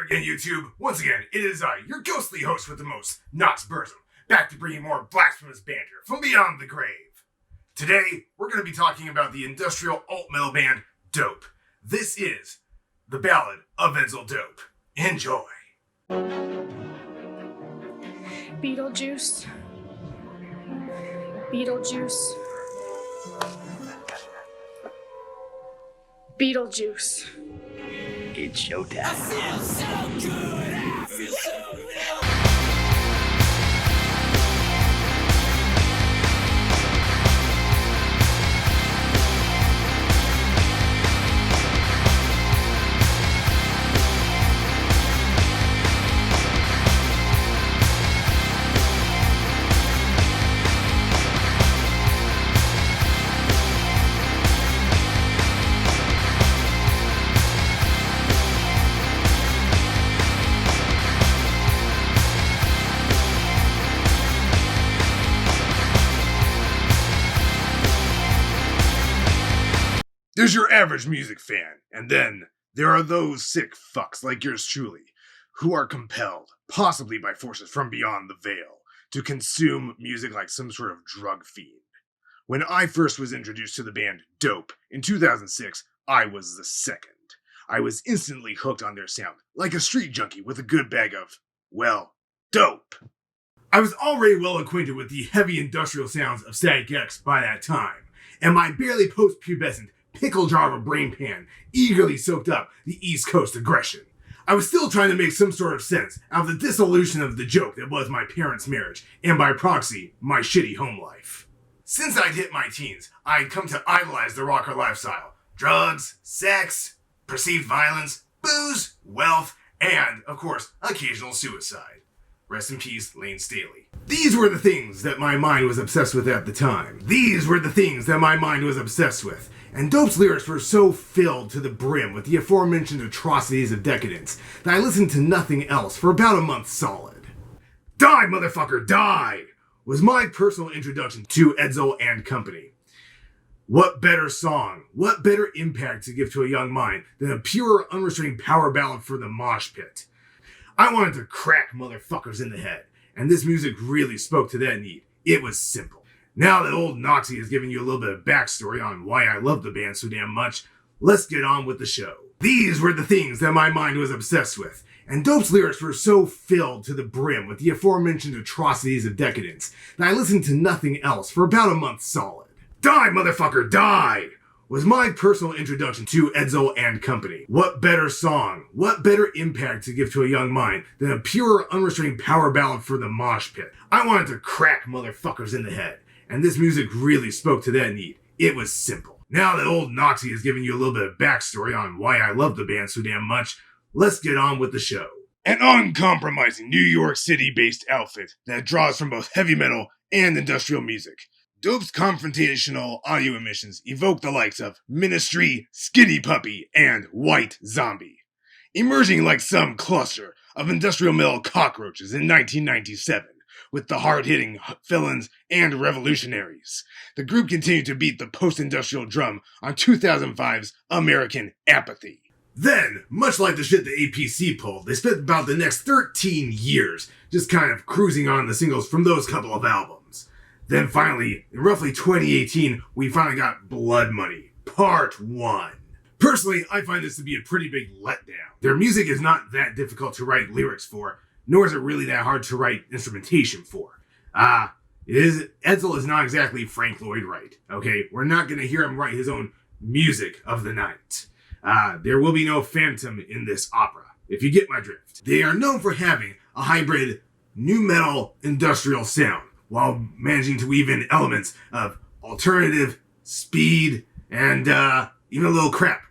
there again, YouTube. Once again, it is I, your ghostly host with the most, Knox Burzum, back to bring you more blasphemous banter from beyond the grave. Today, we're going to be talking about the industrial alt-metal band Dope. This is the Ballad of Edsel Dope. Enjoy. Beetlejuice. Beetlejuice. Beetlejuice. It's showtime. I feel so good. I feel so good. There's your average music fan, and then there are those sick fucks like yours truly, who are compelled, possibly by forces from beyond the veil, to consume music like some sort of drug fiend. When I first was introduced to the band Dope in 2006, I was the second. I was instantly hooked on their sound, like a street junkie with a good bag of, well, dope. I was already well acquainted with the heavy industrial sounds of Static X by that time, and my barely post-pubescent pickle jar of a brain pan eagerly soaked up the East Coast aggression. I was still trying to make some sort of sense out of the dissolution of the joke that was my parents' marriage, and by proxy, my shitty home life. Since I'd hit my teens, I'd come to idolize the rocker lifestyle. Drugs, sex, perceived violence, booze, wealth, and, of course, occasional suicide. Rest in peace, Lane Staley. These were the things that my mind was obsessed with at the time. And Dope's lyrics were so filled to the brim with the aforementioned atrocities of decadence that I listened to nothing else for about a month solid. Die, motherfucker, die! Was my personal introduction to Edsel and company. What better song, what better impact to give to a young mind than a pure, unrestrained power ballad for the mosh pit? I wanted to crack motherfuckers in the head, and this music really spoke to that need. It was simple. Now that old Noxie has given you a little bit of backstory on why I love the band so damn much, let's get on with the show. These were the things that my mind was obsessed with, and Dope's lyrics were so filled to the brim with the aforementioned atrocities of decadence that I listened to nothing else for about a month solid. Die, motherfucker, die! Was my personal introduction to Edsel and company. What better song, what better impact to give to a young mind than a pure, unrestrained power ballad for the mosh pit? I wanted to crack motherfuckers in the head, and this music really spoke to that need. It was simple. Now that old Noxie has given you a little bit of backstory on why I love the band so damn much, let's get on with the show. An uncompromising New York City-based outfit that draws from both heavy metal and industrial music. Dope's confrontational audio emissions evoke the likes of Ministry, Skinny Puppy, and White Zombie. Emerging like some cluster of industrial metal cockroaches in 1997, with the hard-hitting villains and revolutionaries. The group continued to beat the post-industrial drum on 2005's American Apathy. Then, much like the shit the APC pulled, they spent about the next 13 years just kind of cruising on the singles from those couple of albums. Then finally, in roughly 2018, we finally got Blood Money, Part 1. Personally, I find this to be a pretty big letdown. Their music is not that difficult to write lyrics for, nor is it really that hard to write instrumentation for. Edsel is not exactly Frank Lloyd Wright, okay? We're not gonna hear him write his own music of the night. There will be no Phantom in this opera, if you get my drift. They are known for having a hybrid numetal industrial sound, while managing to weave in elements of alternative, speed, and even a little rap.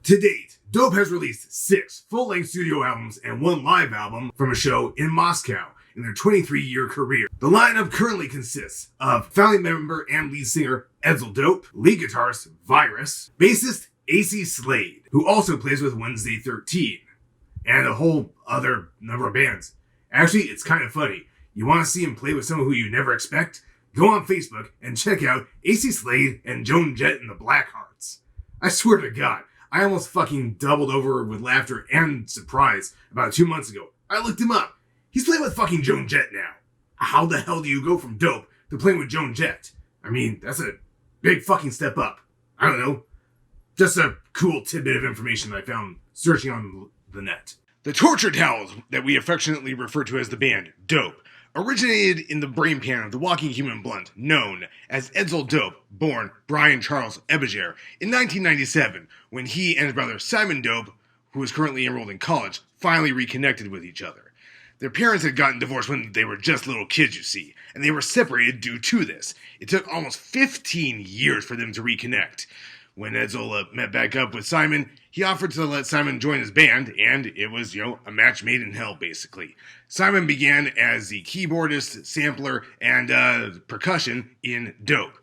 To date, Dope has released 6 full-length studio albums and 1 live album from a show in Moscow in their 23-year career. The lineup currently consists of founding member and lead singer Edsel Dope, lead guitarist Virus, bassist AC Slade, who also plays with Wednesday 13, and a whole other number of bands. Actually, it's kind of funny. You want to see him play with someone who you never expect? Go on Facebook and check out AC Slade and Joan Jett and the Blackhearts. I swear to God, I almost fucking doubled over with laughter and surprise about 2 months ago. I looked him up. He's playing with fucking Joan Jett now. How the hell do you go from Dope to playing with Joan Jett? I mean, that's a big fucking step up. I don't know. Just a cool tidbit of information that I found searching on the net. The torture towels that we affectionately refer to as the band Dope originated in the brain pan of the walking human blunt known as Edsel Dope, born Brian Charles Ebinger in 1997, when he and his brother Simon Dope, who is currently enrolled in college, finally reconnected with each other. Their parents had gotten divorced when they were just little kids, you see, and they were separated due to this. It took almost 15 years for them to reconnect. When Edsel met back up with Simon, he offered to let Simon join his band, and it was, a match made in hell, basically. Simon began as the keyboardist, sampler, and percussion in Dope.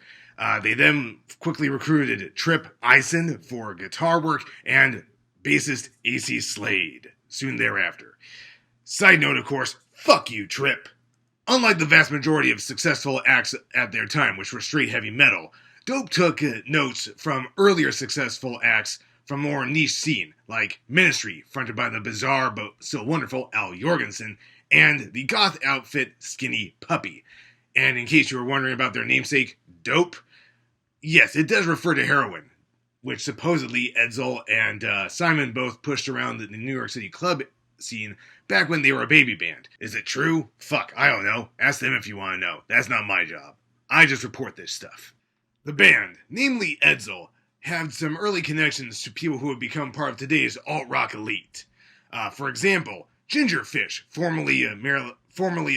They then quickly recruited Trip Eisen for guitar work and bassist AC Slade soon thereafter. Side note, of course, fuck you, Trip. Unlike the vast majority of successful acts at their time, which were straight heavy metal, Dope took notes from earlier successful acts from more niche scene, like Ministry, fronted by the bizarre but still wonderful Al Jorgensen, and the goth outfit Skinny Puppy. And in case you were wondering about their namesake, Dope, yes, it does refer to heroin, which supposedly Edsel and Simon both pushed around the New York City club scene back when they were a baby band. Is it true? Fuck, I don't know. Ask them if you want to know. That's not my job. I just report this stuff. The band, namely Edsel, had some early connections to people who would become part of today's alt-rock elite. For example, Gingerfish, formerly of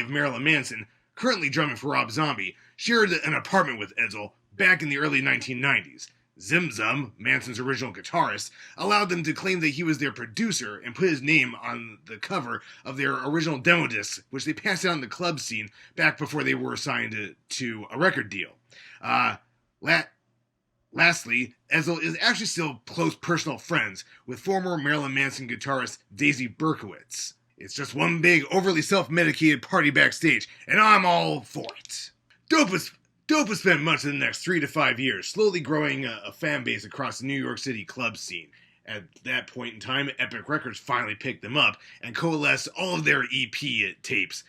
Marilyn Manson, currently drumming for Rob Zombie, shared an apartment with Edsel back in the early 1990s. Zim Zum, Manson's original guitarist, allowed them to claim that he was their producer and put his name on the cover of their original demo discs, which they passed out in the club scene back before they were signed to a record deal. Lastly, Edsel is actually still close personal friends with former Marilyn Manson guitarist Daisy Berkowitz. It's just one big, overly self-medicated party backstage, and I'm all for it. Dope has spent much of the next 3 to 5 years slowly growing a fan base across the New York City club scene. At that point in time, Epic Records finally picked them up and coalesced all of their EP tapes.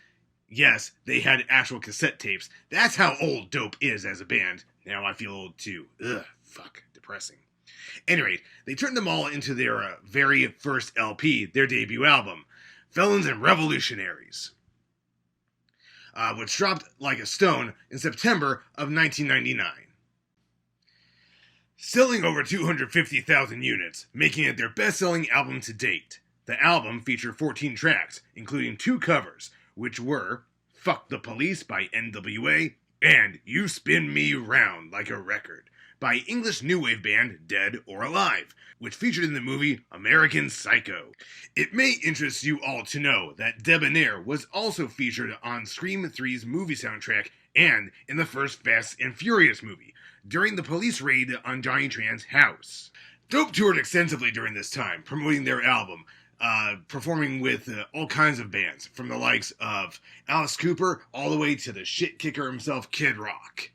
Yes, they had actual cassette tapes. That's how old Dope is as a band. Now I feel old too. Ugh, fuck, depressing. Anyway, they turned them all into their very first LP, their debut album, Felons and Revolutionaries, which dropped like a stone in September of 1999. Selling over 250,000 units, making it their best-selling album to date. The album featured 14 tracks, including 2 covers, which were Fuck the Police by NWA and You Spin Me Round Like a Record by English new wave band Dead or Alive, which featured in the movie American Psycho. It may interest you all to know that Debonair was also featured on Scream 3's movie soundtrack and in the first Fast and Furious movie, during the police raid on Johnny Tran's house. Dope toured extensively during this time, promoting their album, performing with all kinds of bands, from the likes of Alice Cooper all the way to the shit kicker himself, Kid Rock.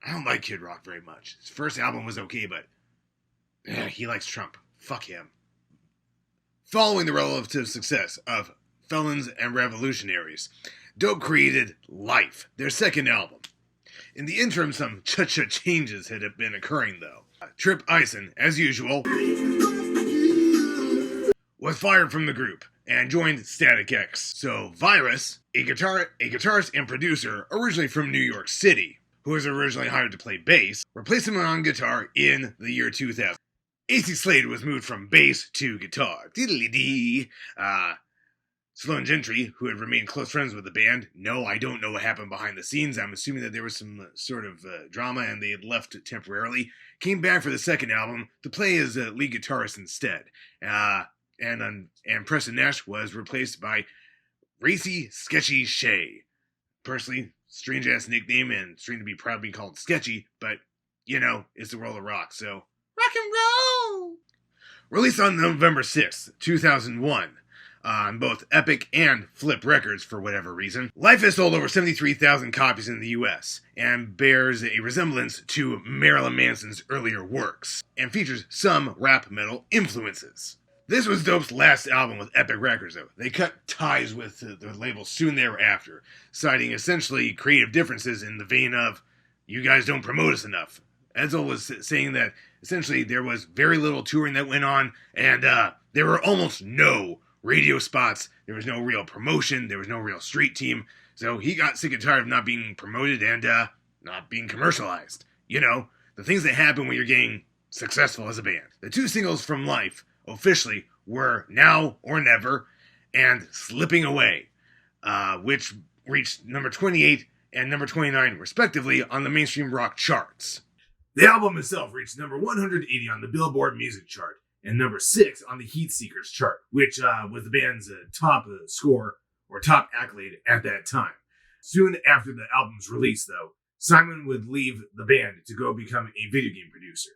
I don't like Kid Rock very much. His first album was okay, but he likes Trump. Fuck him. Following the relative success of Felons and Revolutionaries, Dope created Life, their second album. In the interim, some cha-cha changes had been occurring, though. Trip Eisen, as usual, was fired from the group and joined Static X. So Virus, a guitarist and producer originally from New York City, who was originally hired to play bass, replaced him on guitar in the year 2000. AC Slade was moved from bass to guitar. Diddly-dee. Sloan Gentry, who had remained close friends with the band, no, I don't know what happened behind the scenes. I'm assuming that there was some sort of drama and they had left temporarily, came back for the second album to play as a lead guitarist instead. And Preston Nash was replaced by Racy Sketchy Shea. Personally, strange-ass nickname and strange to be proud of being called Sketchy, but, it's the world of rock, so rock and roll! Released on November 6th, 2001, on both Epic and Flip Records for whatever reason. Life has sold over 73,000 copies in the US and bears a resemblance to Marilyn Manson's earlier works and features some rap metal influences. This was Dope's last album with Epic Records, though. They cut ties with the label soon thereafter, citing essentially creative differences in the vein of, you guys don't promote us enough. Edsel was saying that essentially there was very little touring that went on, and there were almost no radio spots, there was no real promotion, there was no real street team, so he got sick and tired of not being promoted and not being commercialized. You know, the things that happen when you're getting successful as a band. The two singles from Life, officially, were Now or Never and Slipping Away, which reached number 28 and number 29, respectively, on the mainstream rock charts. The album itself reached number 180 on the Billboard Music Chart and number 6 on the Heatseekers chart, which was the band's top score or top accolade at that time. Soon after the album's release, though, Simon would leave the band to go become a video game producer.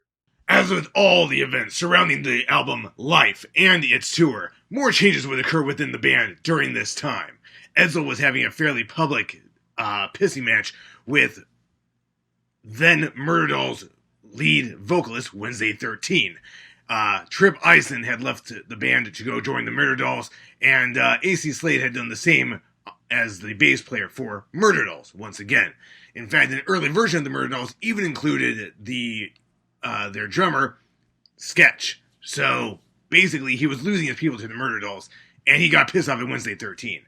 As with all the events surrounding the album Life and its tour, more changes would occur within the band during this time. Edsel was having a fairly public pissing match with then Murderdolls lead vocalist Wednesday 13. Trip Eisen had left the band to go join the Murderdolls, and AC Slade had done the same as the bass player for Murderdolls once again. In fact, an early version of the Murderdolls even included their drummer, Sketch. So basically, he was losing his people to the Murderdolls, and he got pissed off at Wednesday 13.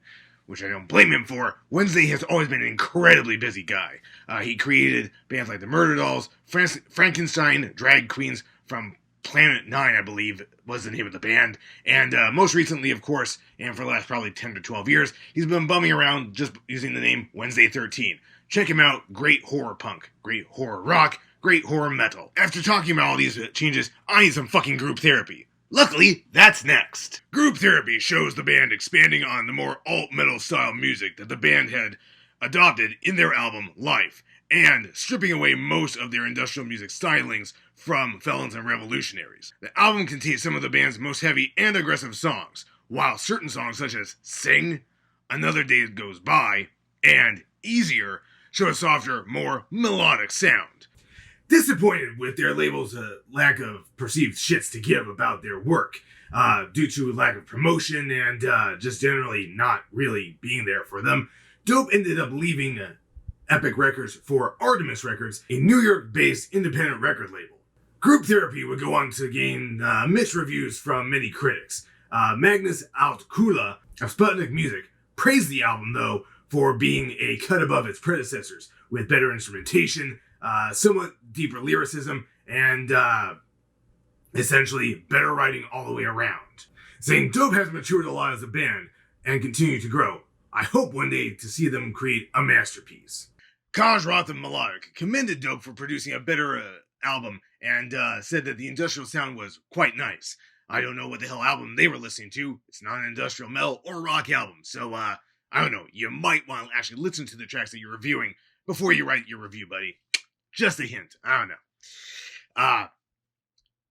Which I don't blame him for. Wednesday has always been an incredibly busy guy. He created bands like the Murderdolls, Frankenstein, Drag Queens from Planet 9, I believe, was the name of the band. And most recently, of course, and for the last probably 10 to 12 years, he's been bumming around just using the name Wednesday 13. Check him out. Great horror punk, great horror rock, great horror metal. After talking about all these changes, I need some fucking group therapy. Luckily, that's next. Group Therapy shows the band expanding on the more alt-metal style music that the band had adopted in their album Life, and stripping away most of their industrial music stylings from Felons and Revolutionaries. The album contains some of the band's most heavy and aggressive songs, while certain songs such as Sing, Another Day Goes By, and Easier show a softer, more melodic sound. Disappointed with their label's lack of perceived shits to give about their work, due to lack of promotion and just generally not really being there for them, Dope ended up leaving Epic Records for Artemis Records, a New York-based independent record label. Group Therapy would go on to gain mixed reviews from many critics. Magnus Altkula of Sputnik Music praised the album, though, for being a cut above its predecessors, with better instrumentation, somewhat deeper lyricism, and essentially better writing all the way around. Saying Dope has matured a lot as a band and continue to grow. I hope one day to see them create a masterpiece. Kaj Roth and Melodic commended Dope for producing a better album and said that the industrial sound was quite nice. I don't know what the hell album they were listening to. It's not an industrial metal or rock album, so I don't know. You might want to actually listen to the tracks that you're reviewing before you write your review, buddy. Just a hint. I don't know.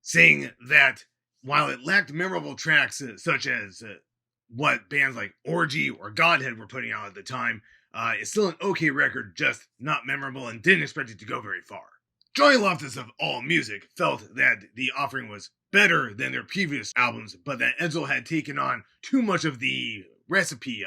Saying that while it lacked memorable tracks such as what bands like Orgy or Godhead were putting out at the time, it's still an okay record, just not memorable, and didn't expect it to go very far. Johnny Loftus of All Music felt that the offering was better than their previous albums, but that Edsel had taken on too much of the recipe,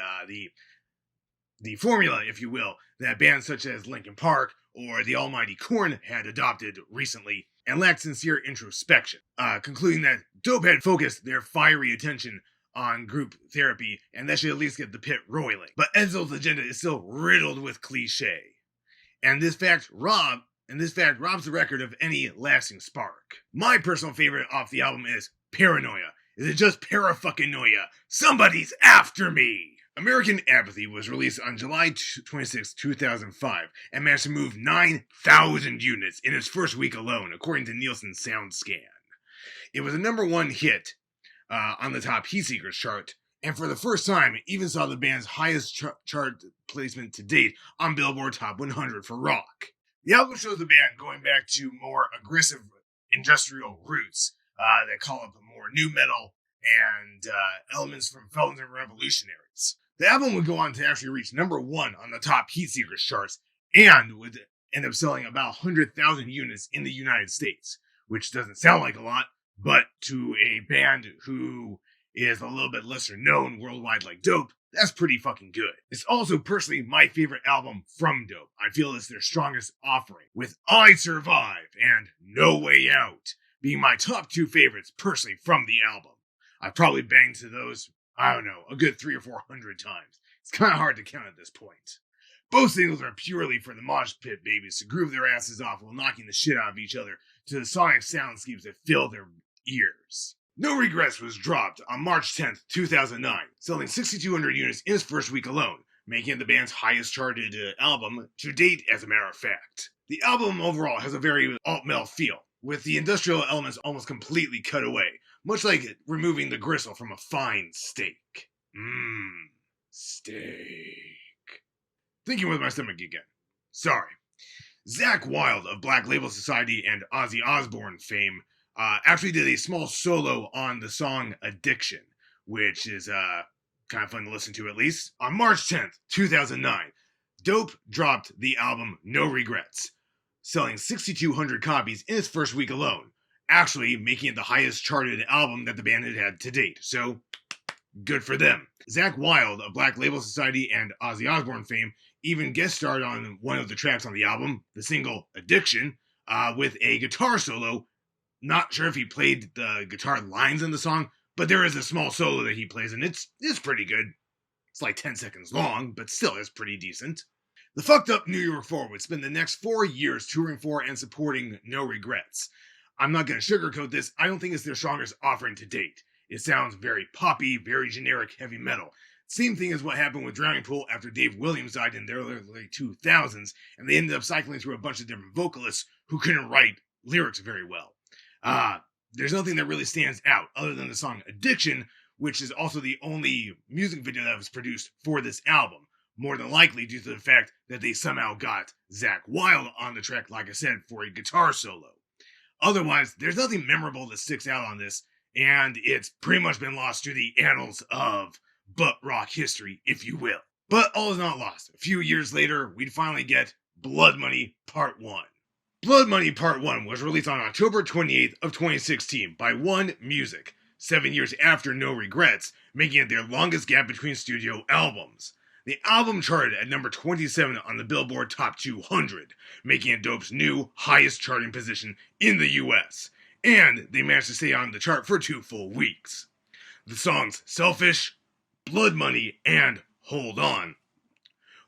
the formula, if you will, that bands such as Linkin Park or the almighty Korn had adopted recently, and lacked sincere introspection, concluding that Dope had focused their fiery attention on Group Therapy, and that should at least get the pit roiling. But Edsel's agenda is still riddled with cliche, and this fact robs the record of any lasting spark. My personal favorite off the album is Paranoia. Is it just para-fucking-noia? Somebody's after me! American Apathy was released on July 26, 2005, and managed to move 9,000 units in its first week alone, according to Nielsen's SoundScan. It was a number 1 hit on the top Heatseekers chart, and for the first time, it even saw the band's highest chart placement to date on Billboard Top 100 for rock. The album shows the band going back to more aggressive industrial roots that call up more nu metal and elements from Felons and Revolutionaries. The album would go on to actually reach #1 on the top Heat Seekers charts and would end up selling about 100,000 units in the United States, which doesn't sound like a lot, but to a band who is a little bit lesser known worldwide like Dope, that's pretty fucking good. It's also personally my favorite album from Dope. I feel it's their strongest offering, with I Survive and No Way Out being my top 2 favorites personally from the album. I've probably banged to those, I don't know, a good 300 or 400 times. It's kind of hard to count at this point. Both singles are purely for the mosh pit babies to groove their asses off while knocking the shit out of each other to the sonic soundscapes that fill their ears. No Regrets was dropped on March 10th, 2009, selling 6,200 units in its first week alone, making it the band's highest charted album to date, as a matter of fact. The album overall has a very alt-metal feel, with the industrial elements almost completely cut away, much like removing the gristle from a fine steak. Steak. Thinking with my stomach again. Sorry. Zakk Wylde of Black Label Society and Ozzy Osbourne fame actually did a small solo on the song Addiction, which is kind of fun to listen to at least. On March 10th, 2009, Dope dropped the album No Regrets, selling 6,200 copies in its first week alone, actually making it the highest charted album that the band had had to date, so good for them. Zakk Wylde of Black Label Society and Ozzy Osbourne fame even guest starred on one of the tracks on the album, the single Addiction, with a guitar solo. Not sure if he played the guitar lines in the song, but there is a small solo that he plays, and it's pretty good. It's like 10 seconds long, but still it's pretty decent. The Fucked Up New York Four would spend the next 4 years touring for and supporting No Regrets. I'm not going to sugarcoat this, I don't think it's their strongest offering to date. It sounds very poppy, very generic heavy metal. Same thing as what happened with Drowning Pool after Dave Williams died in the early 2000s, and they ended up cycling through a bunch of different vocalists who couldn't write lyrics very well. There's nothing that really stands out other than the song Addiction, which is also the only music video that was produced for this album, more than likely due to the fact that they somehow got Zakk Wylde on the track, like I said, for a guitar solo. Otherwise, there's nothing memorable that sticks out on this, and it's pretty much been lost to the annals of butt rock history, if you will. But all is not lost. A few years later, we'd finally get Blood Money Part 1. Blood Money Part 1 was released on October 28th of 2016 by One Music, 7 years after No Regrets, making it their longest gap between studio albums. The album charted at number 27 on the Billboard Top 200, making it Dope's new highest charting position in the US, and they managed to stay on the chart for 2 full weeks. The songs Selfish, Blood Money, and Hold On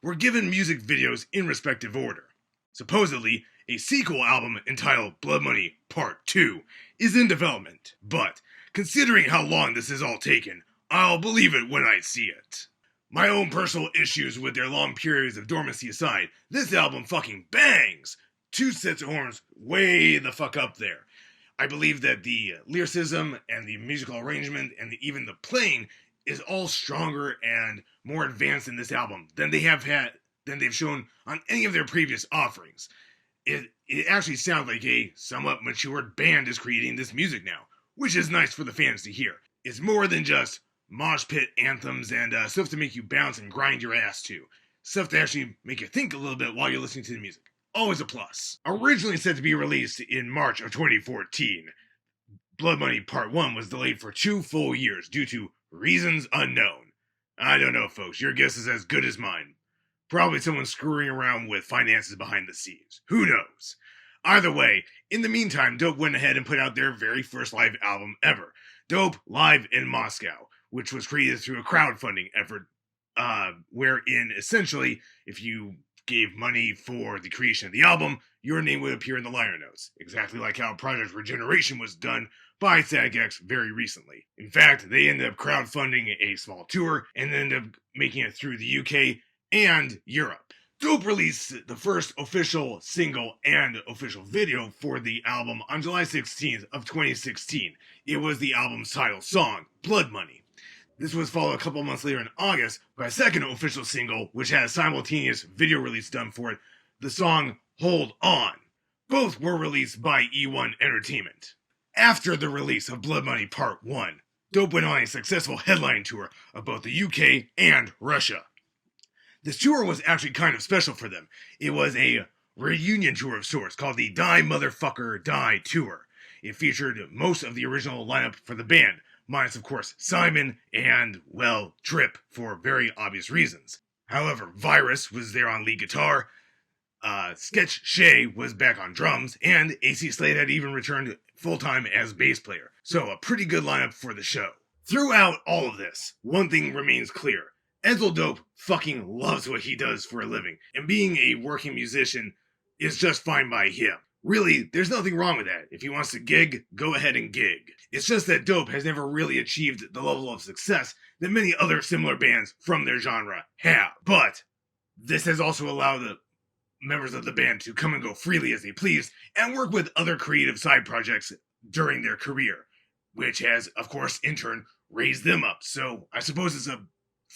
were given music videos in respective order. Supposedly, a sequel album entitled Blood Money Part 2 is in development, but considering how long this has all taken, I'll believe it when I see it. My own personal issues with their long periods of dormancy aside, this album fucking bangs! 2 sets of horns way the fuck up there. I believe that the lyricism and the musical arrangement and even the playing is all stronger and more advanced in this album than they've shown on any of their previous offerings. It actually sounds like a somewhat matured band is creating this music now, which is nice for the fans to hear. It's more than just mosh pit anthems and stuff to make you bounce and grind your ass to. Stuff to actually make you think a little bit while you're listening to the music. Always a plus. Originally set to be released in March of 2014, Blood Money Part 1 was delayed for 2 full years due to reasons unknown. I don't know, folks. Your guess is as good as mine. Probably someone screwing around with finances behind the scenes. Who knows? Either way, in the meantime, Dope went ahead and put out their very first live album ever, Dope Live in Moscow, which was created through a crowdfunding effort, wherein essentially, if you gave money for the creation of the album, your name would appear in the liner notes, exactly like how Project Regeneration was done by SAG-X very recently. In fact, they ended up crowdfunding a small tour and ended up making it through the UK and Europe. Dope released the first official single and official video for the album on July 16th of 2016. It was the album's title song, Blood Money. This was followed a couple months later in August by a second official single, which had a simultaneous video release done for it, the song Hold On. Both were released by E1 Entertainment. After the release of Blood Money Part 1, Dope went on a successful headline tour of both the UK and Russia. This tour was actually kind of special for them. It was a reunion tour of sorts called the Die Motherfucker Die Tour. It featured most of the original lineup for the band, minus of course Simon and, well, Trip for very obvious reasons. However, Virus was there on lead guitar, Sketch Shay was back on drums, and AC Slade had even returned full-time as bass player. So a pretty good lineup for the show. Throughout all of this, one thing remains clear. Edsel Dope fucking loves what he does for a living, and being a working musician is just fine by him. Really, there's nothing wrong with that. If he wants to gig, go ahead and gig. It's just that Dope has never really achieved the level of success that many other similar bands from their genre have. But this has also allowed the members of the band to come and go freely as they please and work with other creative side projects during their career, which has, of course, in turn, raised them up. So I suppose it's a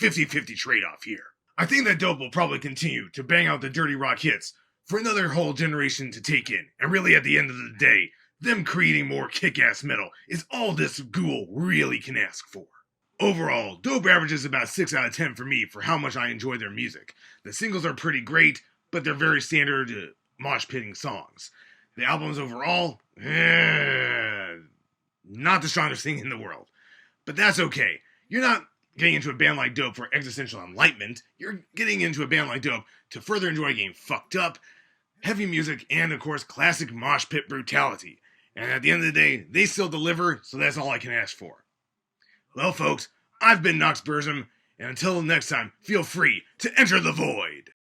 50-50 trade-off here. I think that Dope will probably continue to bang out the dirty rock hits for another whole generation to take in. And really, at the end of the day, them creating more kick-ass metal is all this ghoul really can ask for. Overall, Dope averages about 6 out of 10 for me for how much I enjoy their music. The singles are pretty great, but they're very standard mosh-pitting songs. The albums overall, not the strongest thing in the world. But that's okay. You're not getting into a band like Dope for existential enlightenment. You're getting into a band like Dope to further enjoy getting fucked up, heavy music, and of course classic mosh pit brutality. And at the end of the day, they still deliver, so that's all I can ask for. Well folks, I've been Nox Burzum, and until next time, feel free to enter the void.